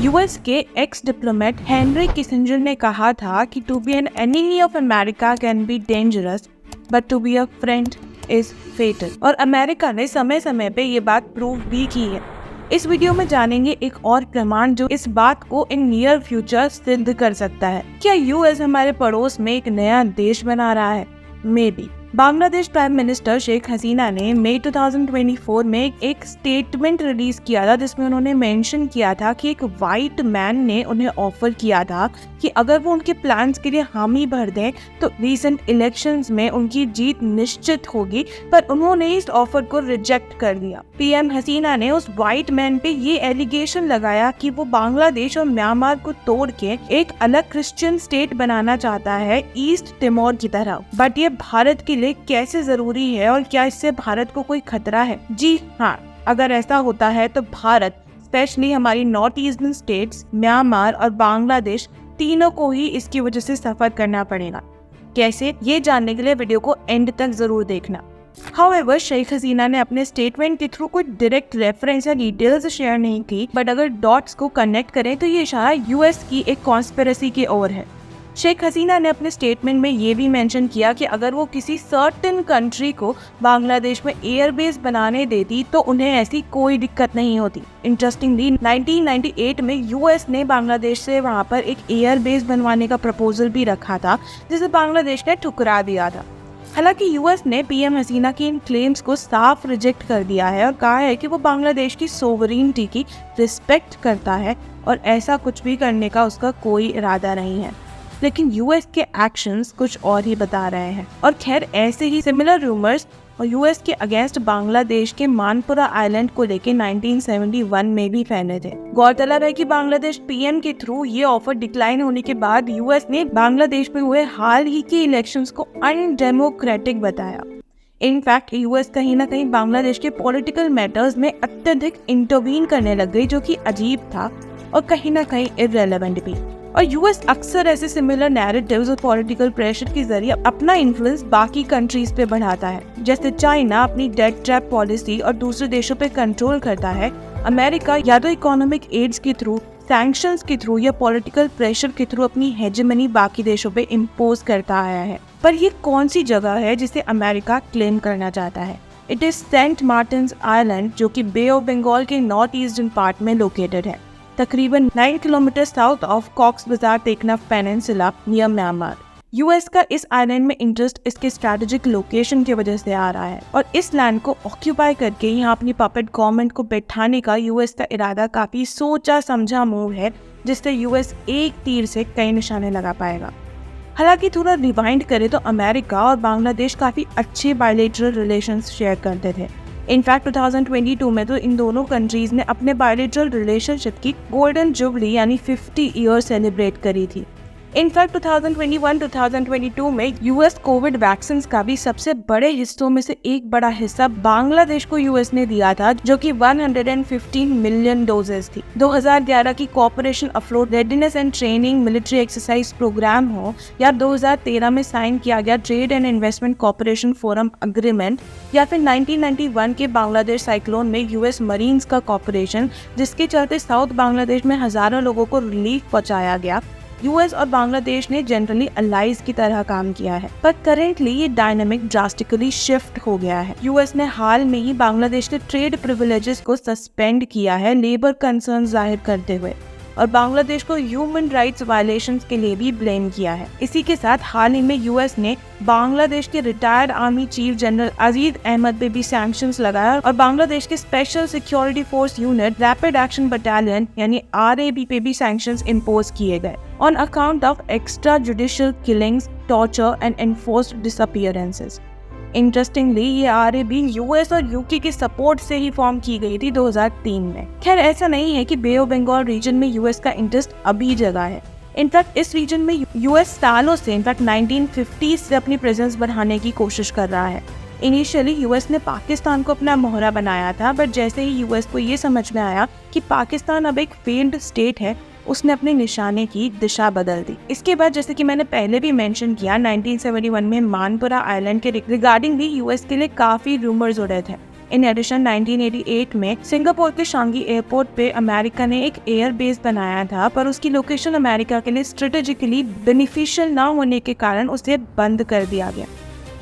US के x diplomat Henry Kissinger ने कहा था कि to be an enemy of America can be dangerous but to be a friend is fatal. और America ने समय समय पे ये बात प्रूव भी की है। इस वीडियो में जानेंगे एक और प्रमाण जो इस बात को इन नियर फ्यूचर सिद्ध कर सकता है। क्या यूएस हमारे पड़ोस में एक नया देश बना रहा है? May be. Bangladesh prime minister Sheikh Hasina ने मई 2024 में एक स्टेटमेंट रिलीज किया था जिसमें उन्होंने मेंशन किया था कि एक वाइट मैन ने उन्हें ऑफर किया था कि अगर वो उनके प्लान्स के लिए हामी भर दें तो रीसेंट इलेक्शंस में उनकी जीत निश्चित होगी, पर उन्होंने इस ऑफर को रिजेक्ट कर दिया। पीएम हसीना ने उस वाइट मैन पे ये एलिगेशन लगाया कि वो बांग्लादेश और म्यांमार को तोड़ के एक अलग क्रिश्चियन स्टेट बनाना चाहता है ईस्ट तिमोर की तरह। बट ये भारत के लिए कैसे जरूरी है और क्या इससे भारत को कोई खतरा है? जी हाँ, अगर ऐसा होता है तो भारत स्पेशली हमारी नॉर्थ ईस्टर्न स्टेट्स म्यांमार और बांग्लादेश तीनों को ही इसकी वजह से सफर करना पड़ेगा। कैसे, ये जानने के लिए वीडियो को एंड तक जरूर देखना। However, शेख हसीना ने अपने स्टेटमेंट के थ्रू कोई डायरेक्ट रेफरेंस या डिटेल्स शेयर नहीं की, बट अगर डॉट्स को कनेक्ट करें तो ये इशारा यूएस की एक कॉन्स्पिरेसी की ओर है। शेख हसीना ने अपने स्टेटमेंट में ये भी मेंशन किया कि अगर वो किसी सर्टेन कंट्री को बांग्लादेश में एयरबेस बनाने देती तो उन्हें ऐसी कोई दिक्कत नहीं होती। इंटरेस्टिंगली 1998 में यूएस ने बांग्लादेश से वहां पर एक एयरबेस बनवाने का प्रपोजल भी रखा था जिसे बांग्लादेश ने ठुकरा दिया था। हालांकि यूएस ने पीएम हसीना की इन क्लेम्स को साफ रिजेक्ट कर दिया है और कहा है कि वो बांग्लादेश की सोवरेनिटी की रिस्पेक्ट करता है और ऐसा कुछ भी करने का उसका कोई इरादा नहीं है। लेकिन यूएस के एक्शंस कुछ और ही बता रहे हैं। और खैर, ऐसे ही सिमिलर रूमर्स और यूएस के अगेंस्ट बांग्लादेश के मानपुरा आइलैंड को लेके 1971 में भी फैले थे। गौरतलब है कि बांग्लादेश पीएम के थ्रू ये ऑफर डिक्लाइन होने के बाद यूएस ने बांग्लादेश में हुए हाल ही के इलेक्शंस को अनडेमोक्रेटिक बताया। इनफैक्ट यूएस कहीं ना कहीं बांग्लादेश के पॉलिटिकल मैटर्स में अत्यधिक इंटरवीन करने लग गई, जो कि अजीब था और कहीं ना कहीं इररिलेवेंट भी। और यूएस अक्सर ऐसे सिमिलर नैरेटिव्स और पॉलिटिकल प्रेशर के जरिए अपना इन्फ्लुएंस बाकी कंट्रीज पे बढ़ाता है। जैसे चाइना अपनी डेट ट्रैप पॉलिसी और दूसरे देशों पे कंट्रोल करता है, अमेरिका या तो इकोनॉमिक एड्स के थ्रू, सैंक्शंस के थ्रू या पॉलिटिकल प्रेशर के थ्रू अपनी हेजेमनी बाकी देशों पे इम्पोज करता आया है। पर ये कौन सी जगह है जिसे अमेरिका क्लेम करना चाहता है? It is Saint Martin's island, जो कि बे ऑफ बंगाल के नॉर्थ ईस्टर्न पार्ट में लोकेटेड है, तकरीबन 9 kilometre south of Cox's Bazar Teknaf peninsula near Myanmar. US का इस आइलैंड में इंटरेस्ट इसके स्ट्रैटेजिक लोकेशन की वजह से आ रहा है और इस लैंड को ऑक्यूपाई करके यहाँ अपनी पपेट गवर्नमेंट को बैठाने का यूएस का इरादा काफी सोचा समझा मूव है, जिससे यूएस एक तीर से कई निशाने लगा पाएगा। हालांकि थोड़ा रिवाइंड करें तो अमेरिका और बांग्लादेश काफी अच्छे बायलैटरल रिलेशंस शेयर करते थे। इनफैक्ट 2022 में तो इन दोनों कंट्रीज ने अपने बायलैटरल रिलेशनशिप की गोल्डन जुबली यानी 50 ईयर सेलिब्रेट करी थी। इनफैक्ट 2021-2022 में यूएस कोविड वैक्सीन का भी सबसे बड़े हिस्सों में से एक बड़ा हिस्सा बांग्लादेश को यूएस ने दिया था, जो कि 115 मिलियन डोजेस थी। 2011 की cooperation afloat readiness and training military exercise program हो या 2013 में साइन किया गया trade and investment cooperation forum agreement या फिर 1991 के बांग्लादेश साइक्लोन में यूएस मरीन्स का कॉपरेशन, जिसके चलते साउथ बांग्लादेश में हजारों लोगों को रिलीफ पहुंचाया गया, यूएस और बांग्लादेश ने जनरली अलाइज की तरह काम किया है। पर करेंटली ये डायनामिक ड्रास्टिकली शिफ्ट हो गया है। यूएस ने हाल में ही बांग्लादेश के ट्रेड प्रिविलेजेस को सस्पेंड किया है लेबर कंसर्न जाहिर करते हुए, और बांग्लादेश को ह्यूमन राइट्स वायलेशंस के लिए भी ब्लेम किया है। इसी के साथ हाल ही में यूएस ने बांग्लादेश के रिटायर्ड आर्मी चीफ जनरल अजीज अहमद पे भी सैंक्शंस लगाया और बांग्लादेश के special security force unit rapid action battalion यानी आरएबी पे भी सैंक्शंस इम्पोज किए गए on account of extra judicial killings, torture and enforced disappearances. Interestingly ये आरएबी यूएस और यूके के सपोर्ट से ही फॉर्म की गई थी 2003 में। खैर, ऐसा नहीं है कि बे ऑफ बंगाल रीजन में यूएस का इंटरेस्ट अभी जगह है। इनफैक्ट इस रीजन में यूएस सालों से, इनफैक्ट 1950s से अपनी प्रेजेंस बढ़ाने की कोशिश कर रहा है। इनिशियली यूएस ने पाकिस्तान को अपना मोहरा बनाया था, बट जैसे ही यूएस को ये समझ में आया कि पाकिस्तान अब एक फेल्ड स्टेट है, उसने अपने निशाने की दिशा बदल दी। इसके बाद जैसे कि मैंने पहले भी मेंशन किया, 1971 में मानपुरा आइलैंड के रिगार्डिंग भी यूएस के लिए काफी रूमर्स उड़े थे। इन एडिशन 1988 में सिंगापुर के शांगी एयरपोर्ट पे अमेरिका ने एक एयर बेस बनाया था, पर उसकी लोकेशन अमेरिका के लिए स्ट्रेटेजिकली बेनिफिशियल ना होने के कारण उसे बंद कर दिया गया।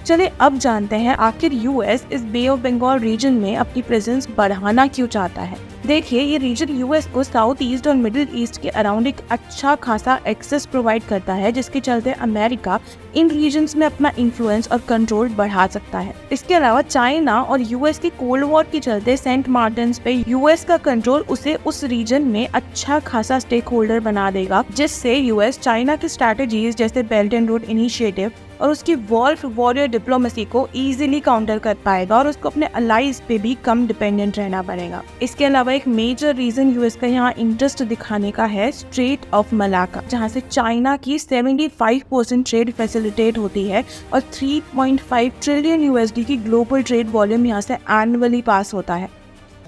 चलिए अब जानते हैं आखिर यूएस इस बे ऑफ बंगाल रीजन में अपनी प्रेजेंस बढ़ाना क्यों चाहता है। देखिए, ये रीजन यूएस को साउथ ईस्ट और मिडिल ईस्ट के अराउंड एक अच्छा खासा एक्सेस प्रोवाइड करता है, जिसके चलते अमेरिका इन रीजन्स में अपना इन्फ्लुएंस और कंट्रोल बढ़ा सकता है। इसके अलावा चाइना और यूएस की कोल्ड वॉर के चलते सेंट मार्टिन्स पे यूएस का कंट्रोल उसे उस रीजन में अच्छा खासा स्टेक होल्डर बना देगा, जिससे यूएस चाइना की स्ट्रैटेजीज जैसे बेल्ट एंड रोड इनिशिएटिव और उसकी वॉल्फ वॉरियर डिप्लोमेसी को इजीली काउंटर कर पाएगा और उसको अपने अलाइज पे भी कम डिपेंडेंट रहना पड़ेगा। इसके अलावा एक मेजर रीजन यूएस का यहाँ इंटरेस्ट दिखाने का है स्ट्रेट ऑफ मलाका, जहाँ से चाइना की 75% ट्रेड फैसिलिटेट होती है और 3.5 ट्रिलियन यूएसडी की ग्लोबल ट्रेड वॉल्यूम यहाँ से एनुअली पास होता है।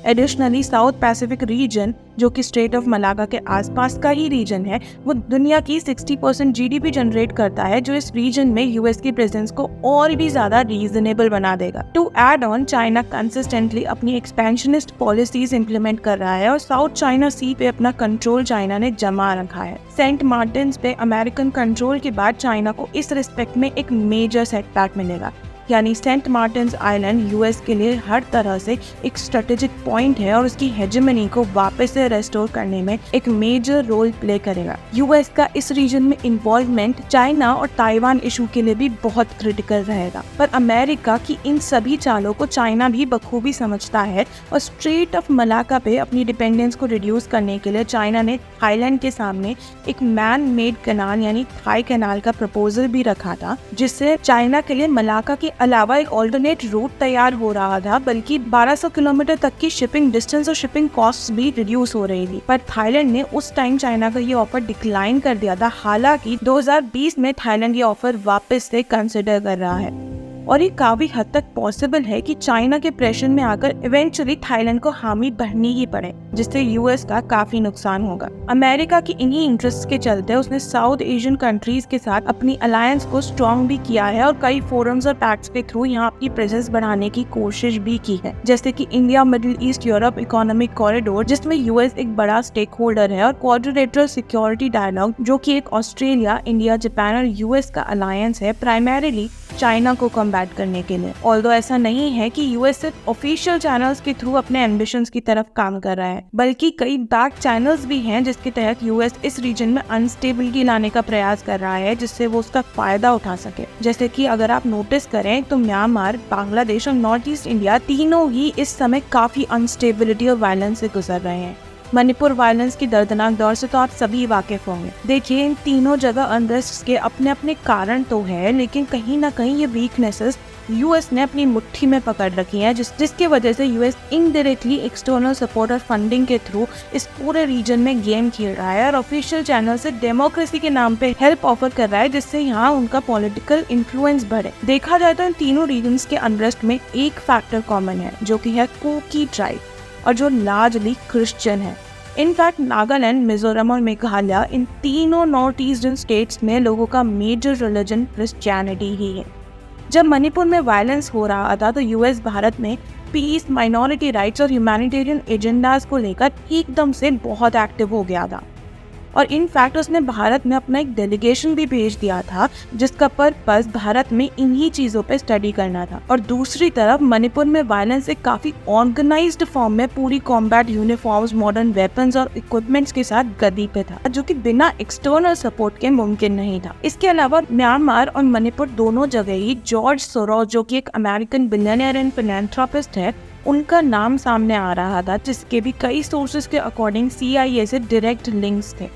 एडिशनली साउथ पैसिफिक रीजन, जो कि स्ट्रेट ऑफ मलाका के आसपास का ही रीजन है, वो दुनिया की 60% जीडीपी जनरेट करता है, जो इस रीजन में यूएस की प्रेजेंस को और भी ज्यादा रीजनेबल बना देगा। To add on, China consistently अपनी एक्सपेंशनिस्ट पॉलिसीज इंप्लीमेंट कर रहा है और साउथ चाइना सी पे अपना कंट्रोल चाइना ने जमा रखा है। सेंट मार्टिन्स पे अमेरिकन कंट्रोल के बाद चाइना को इस रिस्पेक्ट में एक मेजर सेटबैक मिलेगा, यानी सेंट मार्टिन्स आइलैंड यूएस के लिए हर तरह से एक स्ट्रेटेजिक पॉइंट है और उसकी हेजेमनी को वापस से रेस्टोर करने में एक मेजर रोल प्ले करेगा। यूएस का इस रीजन में इन्वॉल्वमेंट चाइना और ताइवान इशू के लिए भी बहुत क्रिटिकल रहेगा, पर अमेरिका की इन सभी चालों को चाइना भी बखूबी समझता है और स्ट्रेट ऑफ मलाका पे अपनी डिपेंडेंस को रिड्यूस करने के लिए चाइना ने थाईलैंड के सामने एक मैन मेड कैनाल यानी थाई कैनाल का प्रपोजल भी रखा था, जिससे चाइना के लिए मलाका के अलावा एक ऑल्टरनेट रूट तैयार हो रहा था, बल्कि 1200 किलोमीटर तक की शिपिंग डिस्टेंस और शिपिंग कॉस्ट भी रिड्यूस हो रही थी। पर थाईलैंड ने उस टाइम चाइना का ये ऑफर डिक्लाइन कर दिया था। हालांकि 2020 में थाईलैंड ये ऑफर वापस से कंसिडर कर रहा है और ये काफी हद तक पॉसिबल है कि चाइना के प्रेशर में आकर इवेंचुअली थाईलैंड को हामी भरनी ही पड़े, जिससे यूएस का काफी नुकसान होगा। अमेरिका की इन्हीं इंटरेस्ट के चलते उसने साउथ एशियन कंट्रीज के साथ अपनी अलायंस को स्ट्रॉन्ग भी किया है और कई फोरम्स और पैक्ट्स के थ्रू यहाँ अपनी प्रेजेंस बढ़ाने की कोशिश भी की है, जैसे कि India middle east Europe economic corridor, जिसमें यूएस एक बड़ा स्टेक होल्डर है, और क्वाड्रिलेटरल सिक्योरिटी डायलॉग, जो कि एक ऑस्ट्रेलिया, इंडिया, जापान और यूएस का अलायंस है, प्राइमरीली चाइना को कम्बैट करने के लिए। ऑल्दो ऐसा नहीं है कि यूएस सिर्फ ऑफिशियल चैनल्स के थ्रू अपने एम्बिशंस की तरफ काम कर रहा है, बल्कि कई बैक चैनल्स भी हैं जिसके तहत यूएस इस रीजन में अनस्टेबिलिटी लाने का प्रयास कर रहा है, जिससे वो उसका फायदा उठा सके। जैसे कि अगर आप नोटिस करें तो म्यांमार, बांग्लादेश और नॉर्थ ईस्ट इंडिया तीनों ही इस समय काफी अनस्टेबिलिटी और वायलेंस से गुजर रहे हैं। मणिपुर वायलेंस की दर्दनाक दौर से तो आप सभी वाकिफ होंगे। देखिए, इन तीनों जगह अनरेस्ट के अपने अपने कारण तो है, लेकिन कहीं ना कहीं ये वीकनेसेस यूएस ने अपनी मुट्ठी में पकड़ रखी है, जिसकी वजह से यूएस इनडायरेक्टली एक्सटर्नल सपोर्ट और फंडिंग के थ्रू इस पूरे रीजन में गेम खेल रहा है और ऑफिशियल चैनल से डेमोक्रेसी के नाम पे हेल्प ऑफर कर रहा है, जिससे यहाँ उनका पॉलिटिकल इन्फ्लुएंस बढ़े। देखा जाए तो इन तीनों रीजन्स के अनरेस्ट में एक फैक्टर कॉमन है, जो कि है कुकी ट्राइब, और जो लार्जली क्रिश्चियन है। इनफैक्ट नागालैंड, मिजोरम और मेघालय, इन तीनों नॉर्थ ईस्टर्न स्टेट्स में लोगों का मेजर रिलीजन क्रिश्चियनिटी ही है। जब मणिपुर में वायलेंस हो रहा था तो यूएस भारत में पीस, माइनॉरिटी राइट्स और ह्यूमैनिटेरियन एजेंडाज को लेकर एकदम से बहुत एक्टिव हो गया था, और इनफैक्ट उसने भारत में अपना एक डेलीगेशन भी भेज दिया था, जिसका पर्पस भारत में इन्हीं चीजों पे स्टडी करना था। और दूसरी तरफ मणिपुर में वायलेंस एक काफी ऑर्गेनाइज्ड फॉर्म में पूरी कॉम्बैट यूनिफॉर्म्स, मॉडर्न वेपन्स और इक्विपमेंट्स के साथ गद्दी पे था, जो कि बिना एक्सटर्नल सपोर्ट के मुमकिन नहीं था। इसके अलावा म्यांमार और मणिपुर दोनों जगह ही जॉर्ज सोरोस, जो कि एक अमेरिकन बिलियनियर एंड फिलैंथ्रोपिस्ट है, उनका नाम सामने आ रहा था, जिसके भी कई सोर्सेज के अकॉर्डिंग CIA से डायरेक्ट लिंक्स थे।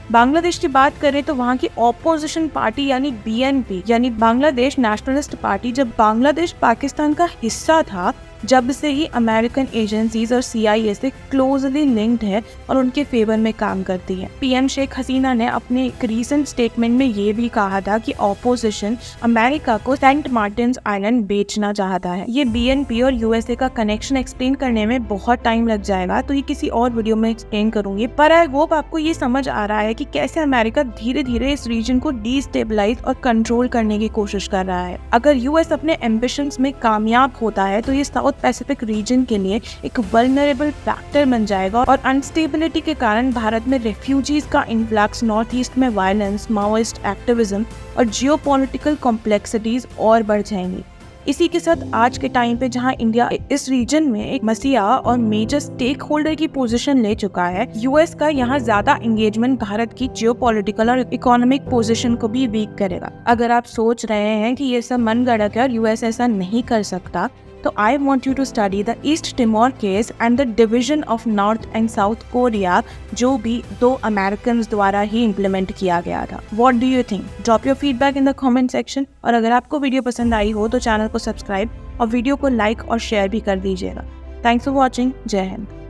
बांग्लादेश की बात करें तो वहाँ की ऑपोजिशन पार्टी यानी BNP यानी बांग्लादेश नेशनलिस्ट पार्टी, जब बांग्लादेश पाकिस्तान का हिस्सा था, जब से ही अमेरिकन एजेंसीज और CIA से क्लोजली लिंक्ड है और उनके फेवर में काम करती है। PM शेख हसीना ने अपने एक रीसेंट स्टेटमेंट में ये भी कहा था कि ऑपोजिशन अमेरिका को सेंट मार्टिन्स आइलैंड बेचना चाहता है। ये BNP और USA का कनेक्शन एक्सप्लेन करने में बहुत टाइम लग जाएगा, तो ये किसी और वीडियो में एक्सप्लेन करूंगी, पर आई होप आपको ये समझ आ रहा है कि कैसे अमेरिका धीरे धीरे इस रीजन को डिस्टेबलाइज और कंट्रोल करने की कोशिश कर रहा है। अगर US अपने एम्बिशंस में कामयाब होता है तो ये साउथ साउथ पैसिफिक रीजन के लिए एक वल्नरेबल फैक्टर बन जाएगा और अनस्टेबिलिटी के कारण भारत में रेफ्यूजीज का इन्फ्लक्स, नॉर्थ ईस्ट में वायलेंस, माओइस्ट एक्टिविज्म और जियोपॉलिटिकल कॉम्प्लेक्सिटीज और बढ़ जाएंगी। इसी के साथ आज के टाइम पे जहां इंडिया इस रीजन में एक मसीहा और मेजर स्टेक होल्डर की पोजीशन ले चुका है, यूएस का यहाँ ज्यादा एंगेजमेंट भारत की जियोपॉलिटिकल और इकोनॉमिक पोजीशन को भी वीक करेगा। अगर आप सोच रहे हैं कि ये सब मनगढ़ंत है और यूएस ऐसा नहीं कर सकता, तो I want you to study the East Timor case and the division of North and South Korea, जो भी 2 अमेरिकन द्वारा ही इम्प्लीमेंट किया गया था। What do you think? Drop your feedback in the comment section. और अगर आपको वीडियो पसंद आई हो तो चैनल को सब्सक्राइब और वीडियो को लाइक और शेयर भी कर दीजिएगा। Thanks for watching. जय हिंद।